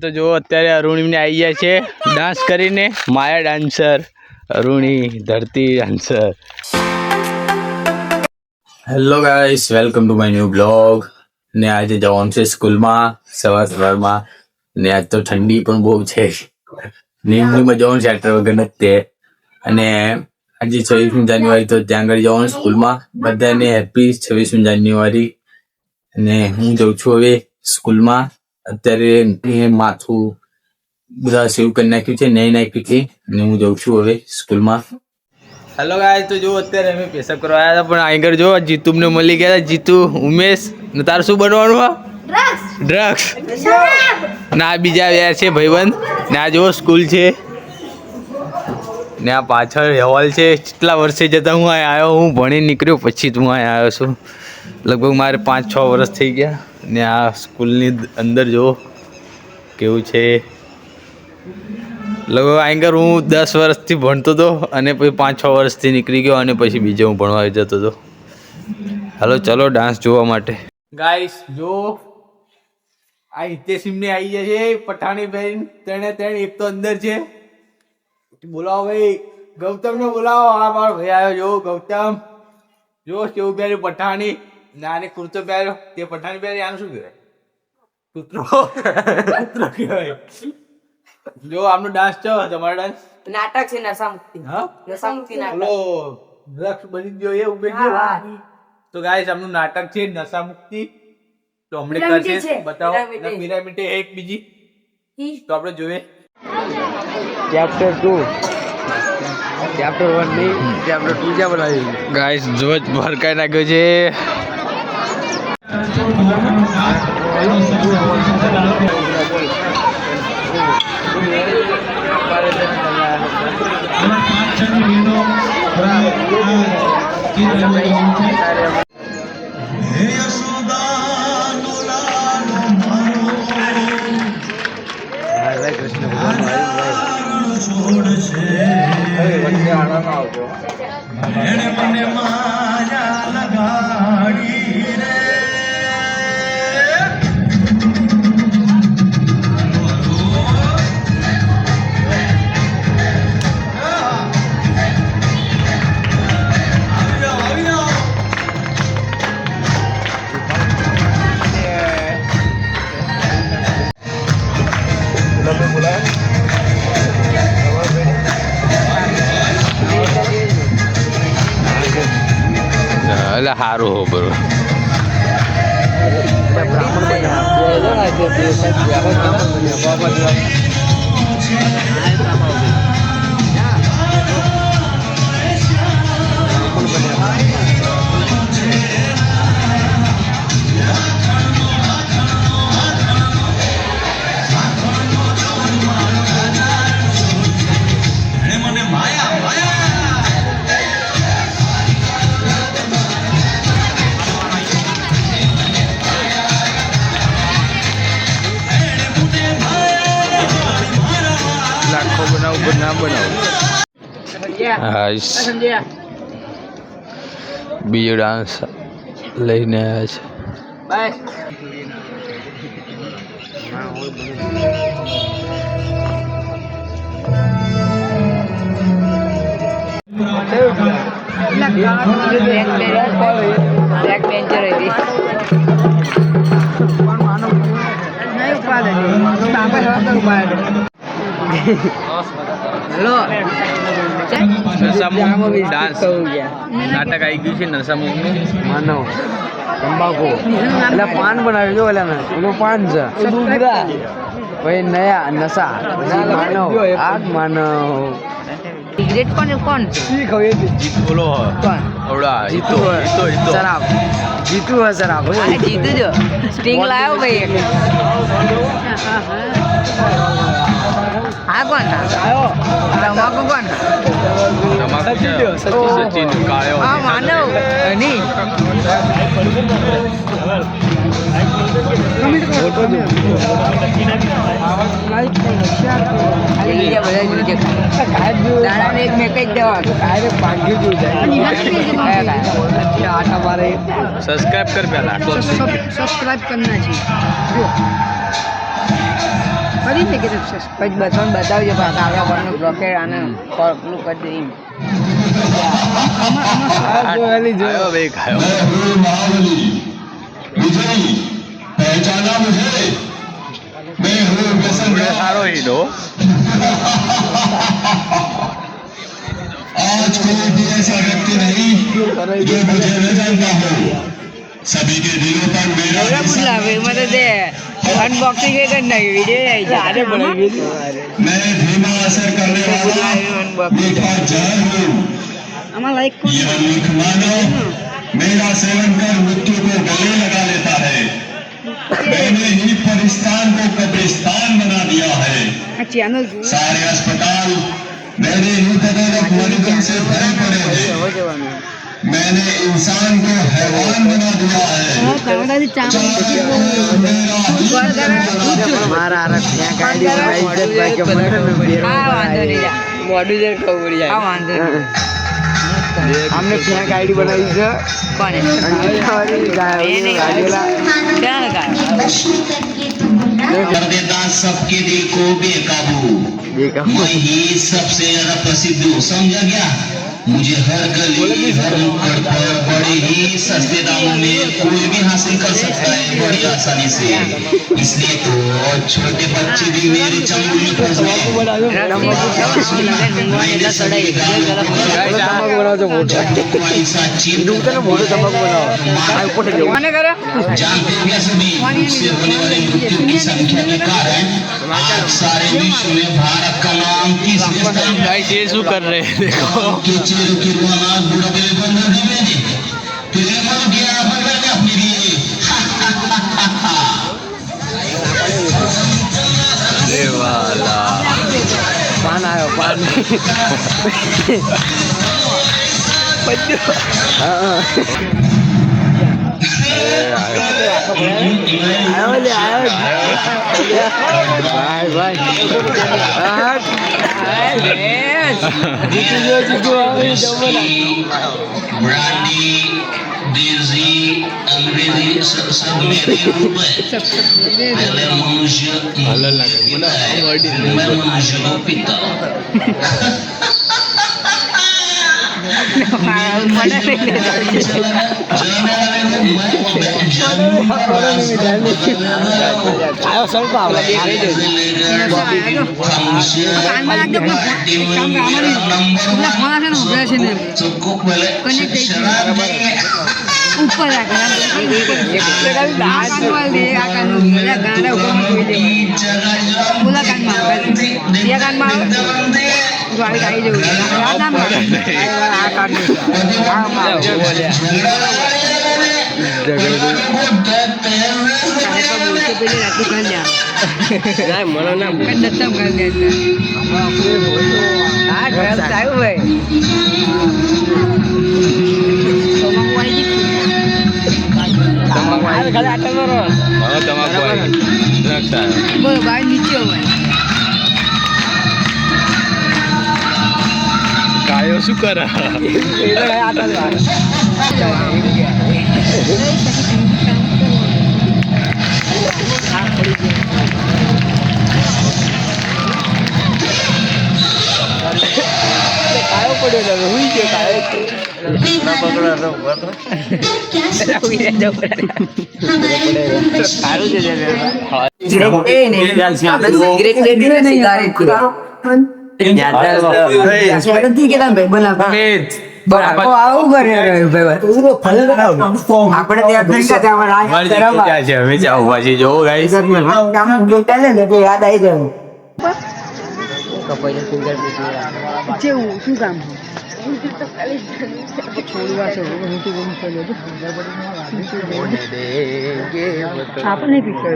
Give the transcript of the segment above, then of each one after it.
તો જો અત્યારે અરુણિમને આવી ગયા છે ડાન્સ કરીને. માયા ડાન્સર, અરુણી ધરતી dancer. Hello guys, welcome to my new blog. ને આજે જવાનું છે સ્કૂલમાં સવારમાં. ને આજ તો ઠંડી પણ બહુ છે. નીમડીમાં જવાનું છે આટર વગર જ તે. અને આજે 26મી જાન્યુઆરી તો ત્યાં આગળ જવાનું સ્કૂલમાં. બધાને હેપી 26મી જાન્યુઆરી. અને હું જઉં છું હવે સ્કૂલમાં. અત્યારે માથું બધા સેવ કરી નાખ્યું છે, નહીં નાખ્યું છે. અને હું જઉં છું હવે સ્કૂલમાં. હેલો ગાઈસ, તો જો અત્યારે અમે પેશાબ કરવા આવ્યા હતા, પણ આગળ જો જીતુને મળી ગયા. જીતુ, ઉમેશ, ને તારે શું બનવાનું? ડ્રગ્સ ના બીજા યાર છે ભાઈબંધ. ને આ જો સ્કૂલ છે, ને આ પાછળ હોલ છે. કેટલા વર્ષે જતા હું અહીં આવ્યો, હું ભણી નીકળ્યો પછી હું અહીં આવ્યો છું. લગભગ મારે 5-6 વર્ષ થઈ ગયા. ને આ સ્કૂલની અંદર જો કેવું છે. લગભગ આગળ હું 10 વર્ષથી ભણતો હતો, અને પછી 5-6 વર્ષથી નીકળી ગયો, અને પછી બીજે હું ભણવા જતો હતો. હાલો ચલો ડાન્સ જોવા માટે. ગાઈસ જો આ હિતેશિમને આવી જાય છે પઠાણી બેન. તેણે એક તો અંદર છે. બોલાવો ભાઈ, ગૌતમને બોલાવો. આ મારો ભાઈ આવ્યો. જો ગૌતમ, જો કેવું પહેર્યું પઠાણી. નાને કુર્તો પહેર્યો, તે પઠાણી પહેરી. આનું શું કહેવાય? કૂતરો કહેવાય. જો આમનો ડાન્સ છે. તમારો ડાન્સ નાટક છે નશામુક્તિ. હા, નશામુક્તિ નાટક. ઓલો ડ્રગ્સ બની ગયો એ ઉભે ગયો. તો ગાઈસ આમનું નાટક છે નશામુક્તિ. તો હમણે કરશે, બતાવો. પિરામિડ એક બીજી તો આપણે જોઈએ. ચેપ્ટર 2, ચેપ્ટર 1 નહીં, ચેપ્ટર 2 જ્યાં બનાવ્યું. ગાઈસ જો જ ભરકાઈ નાખ્યો છે. એટલે સારું હો બરોબર. ના બનાવો. બીજો ડાન્સ લઈને આવ્યા છે. હેલો, ડાન્સ નાટક આવી ગયું છે નશામુક્તનું. માનવ તંબાકુ એટલે પાન બનાવ્યું. જો એટલે પેલું પાન છે, ભાઈ નયા નશા. માનવ આગ માનવ. સિગરેટ કોણ શી ખબર? જીત બોલો કોણ? ઓડા જીતુ શરાબ. જીતુ હે શરાબ. જીતુ જો સ્ટિંગ લાવ્યો ભાઈ. હા કોણ આવ્યો? તમાકુ કોણ? સચિન કાળ્યો. હા માનવ નહીં. ખાલી બીજા બધા જોજે ખાલી. દાડાને એક મેક જ દેવાનું. સબસ્ક્રાઇબ કર પહેલા सब्सक्राइब करना चाहिए जो કરી છે કે પછી બધાને બતાવજો પાછા આગળ પરનું બ્લોકેટ આને પેલું કરી દે એમ. આયો ભાઈ ખાયો पहचाना मुझे मैं हूँ व्यसन સારો હીરો आज कोई भी ऐसा व्यक्ति नहीं जो मुझे न जानता हो सभी के दिलों पर मेरा પૂછલા ભાઈ મને તે અનબોક્સિંગ કરી નાખી વિડીયો मैं धीमा असर करने वाला मीठा जहर हूँ આમાં લાઈક કોણ यह मूर्ख मानव मेरा सेवन कर मृत्यु को गले लगा लेता है मैंने ही परिस्तान को कब्रिस्तान बना दिया है આ ચેનલ सारे अस्पताल मेरे ही तदर्थ मरीजों से भरे पड़े हैं मैंने इंसान को हैवान बना दिया है કાવડાની ચા चाहे मेरा ही મારા ત્યાં ગાડી હા વાંધો નહીં મોડું જ ખબર પડી જાય. હા વાંધો નહીં. हमने फेंक आईडी बनाई है કોને? ક્યાં ગાય? कर देता सबके दिल को बेकाबू मैं ही सबसे ज्यादा प्रसिद्ध हूँ समझा गया मुझे हर गली हर नुक्कड़ पर बड़े ही सस्ते दामों में कोई भी हासिल कर सकता है बड़ी आसानी से इसलिए तो छोटे बच्चे भी मेरे चंगुल में फंस गए ऐसा चीज કોને કરે? जानते हैं क्या सभी मुझसे होने वाले मृत्यु की संख्या के कारण आज सारे विश्व में भारत का नाम तीसरे स्थान पर गाइस ये શું કર રહે हैं देखो के चेहरे के रुआना बुढ़ापे बंदर दिवे ने तेरे मन के आपर बैठे अपने लिए अरे वाला पान आयो पान आयो ले आयो भाई भाई ब्रांडी देसी अंग्रेजी सब मेरे रूप है पहले मनुष्य पीता है मैं मनुष्य को पीता हूँ आयो ಸ್ವಲ್ಪ सबको पहले शराब देंगे ઉપર રાખે બોલા કાનમાં બે કાનમાં ગાડી ગાડી જેવું આ બોલો ગાડી નીચે હોય કાયો શું કરે કાયો પડ્યો હુઈ ગયો કાયો જેવું શું કામ છોડવા છે આપણે નહીં પીછે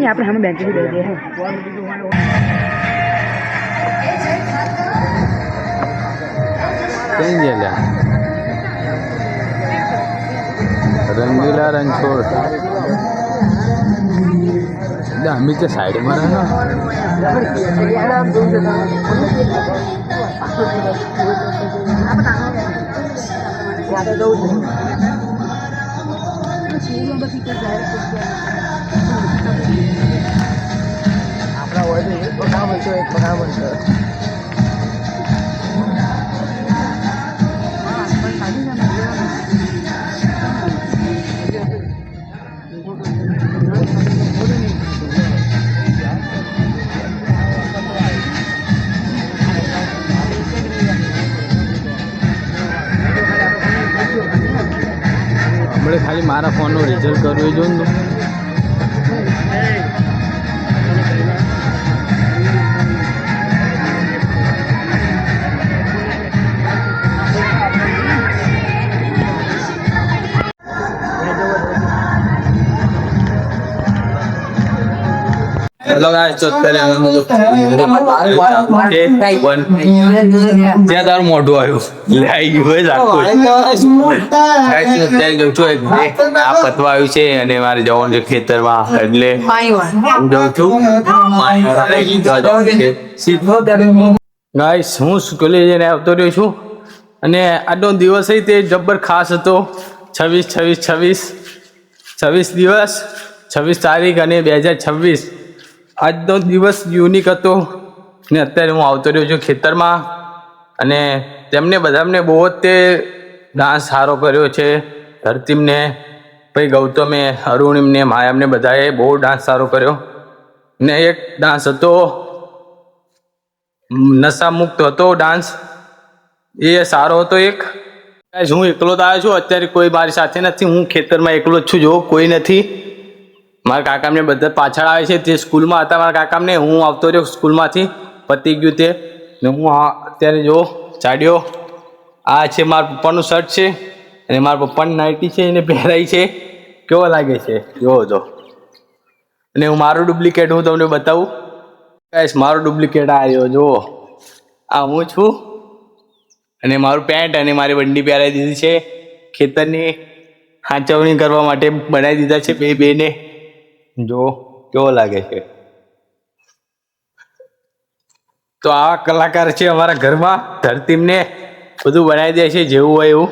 આપણે સામે બેંચ દઈ દે કઈ ગયેલા રંગીલા રણછોડ અમે તો સાઈડમાં રહે આપણા હોય તો એક પગાર મળશે એક પગાર મળશે હમણાં ખાલી મારા ફોનનું રિઝલ્ટ કરવું જો ને હેલો ગાઈસ તો અત્યારે ત્યાં તારું મોઢું આવ્યું લે આવી ગયું હોય જ આખું ગાઈસ અત્યારે જઉં છું આ પતવા આવ્યું છે અને મારે જવાનું છે ખેતરમાં એટલે હું જઉં છું ગાઈસ હું સ્કૂલે જઈને આવતો રહ્યો છું અને આજનો દિવસ તે જબ્બર ખાસ હતો 26 દિવસ 26 તારીખ અને 2026 આજનો દિવસ યુનિક હતો ને અત્યારે હું આવતો રહ્યો છું ખેતરમાં અને તેમને બધાને બહુ જ તે ડાન્સ સારો કર્યો છે ધરતીમને ભાઈ ગૌતમે અરુણિમને માયામને બધાએ બહુ ડાન્સ સારો કર્યો ને એક ડાન્સ હતો નશામુક્ત હતો ડાન્સ એ સારો હતો એક હું એકલો જ આવ્યો છું અત્યારે કોઈ મારી સાથે નથી હું ખેતરમાં એકલો જ છું જો કોઈ નથી મારા કાકાને બધા પાછળ આવે છે તે સ્કૂલમાં હતા મારા કાકાને હું આવતો રહ્યો સ્કૂલમાંથી પતી ગયું તે ને હું અત્યારે જો ચાડ્યો આ છે મારા પપ્પાનું શર્ટ છે અને મારા પપ્પાની નાઇટી છે એને પહેરાઈ છે કેવો લાગે છે જોવો તો અને હું મારું ડુપ્લિકેટ હું તમને બતાવું ગાઈસ મારું ડુપ્લિકેટ આ રહ્યો જુઓ આ હું છું અને મારું પેન્ટ અને મારી બંડી પહેરાવી દીધી છે ખેતરની હાંચવણી કરવા માટે બનાવી દીધા છે બેને જો કેવો લાગે છે તો આવા કલાકાર છે અમારા ઘરમાં ધરતીમને બધું બનાવી દે છે જેવું હોય એવું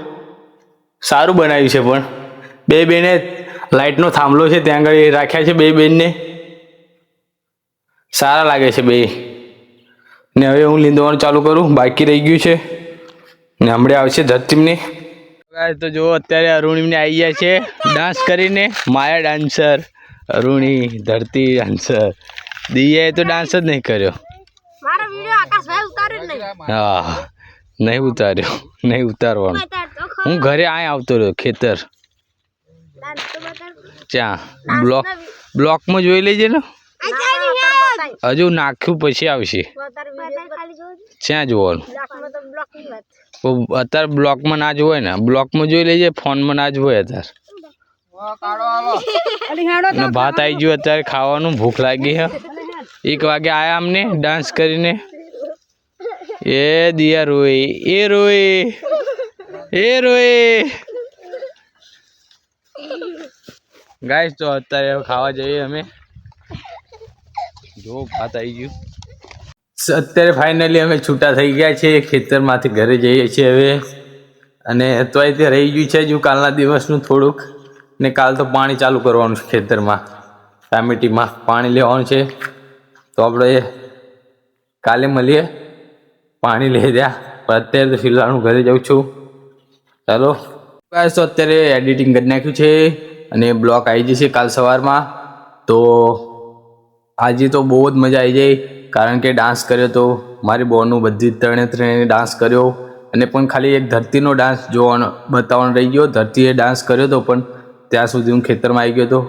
સારું બનાવ્યું છે પણ બેને લાઇટનો થાંભલો છે ત્યાં આગળ રાખ્યા છે બેનને સારા લાગે છે ને હવે હું લીંદવાનું ચાલુ કરું બાકી રહી ગયું છે ને હમણાં આવશે ધરતીમને તો જો અત્યારે અરુણિમને આવી ગયા છે ડાન્સ કરીને માયા ડાન્સર અરુણી ધરતી ડાન્સર દિયાએ તો ડાન્સ જ નહીં કર્યો હા નહીં ઉતારવાનું હું ઘરે આ આવતો રહ્યો ખેતર ત્યાં બ્લોકમાં જોઈ લેજે ને હજુ નાખ્યું પછી આવશે ક્યાં જોવાનું અત્યારે બ્લોકમાં ના જ હોય ને બ્લોકમાં જોઈ લેજે ફોનમાં ના જ હોય અત્યારે ભાત આવી ગયું અત્યારે ખાવાનું ભૂખ લાગી હે 1 વાગે આયા અમને ડાન્સ કરીને એ દિયા રોય ગાઈસ તો અત્યારે ખાવા જઈએ અમે જો ભાત આવી ગયું અત્યારે ફાઇનલી અમે છૂટા થઈ ગયા છે ખેતરમાંથી ઘરે જઈએ છીએ હવે અને તોય તે રહી ગયું છે જો કાલના દિવસનું થોડુંક ને કાલ તો પાણી ચાલુ કરવાનું છે ખેતરમાં ટામેટીમાં પાણી લેવાનું છે તો આપણે કાલે મળીએ પાણી લઈ દ્યા પણ અત્યારે તો ફિલહાલ હું ઘરે જાઉં છું ચાલો ગાઈસ તો અત્યારે એડિટિંગ કરી નાખ્યું છે અને બ્લોક આવી જશે કાલ સવારમાં તો આજે તો બહુ જ મજા આવી જાય કારણ કે ડાન્સ કર્યો તો મારી બોનું બધી ત્રણે ડાન્સ કર્યો અને પણ ખાલી એક ધરતીનો ડાન્સ જોવાનો બતાવવાનો રહી ગયો ધરતીએ ડાન્સ કર્યો હતો પણ ત્યાં સુધી હું ખેતરમાં આવી ગયો હતો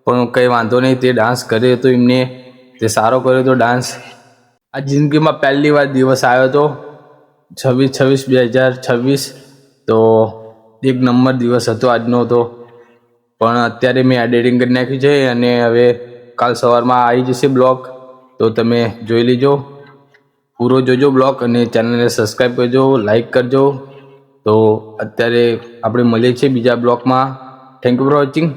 પણ કંઈ વાંધો નહીં તે ડાન્સ કર્યો હતો એમને તે સારો કર્યો હતો ડાન્સ આ જિંદગીમાં પહેલી વાર દિવસ આવ્યો હતો 26/2026 તો એક નંબર દિવસ હતો આજનો તો પણ અત્યારે મેં એડિટિંગ કરી નાખ્યું છે અને હવે કાલ સવારમાં આવી જશે બ્લોગ તો તમે જોઈ લેજો પૂરો જોજો બ્લોગ અને ચેનલને સબસ્ક્રાઈબ કરજો લાઈક કરજો તો અત્યારે આપણે મળીએ છીએ બીજા બ્લોગમાં થેન્ક યુ ફોર વોચિંગ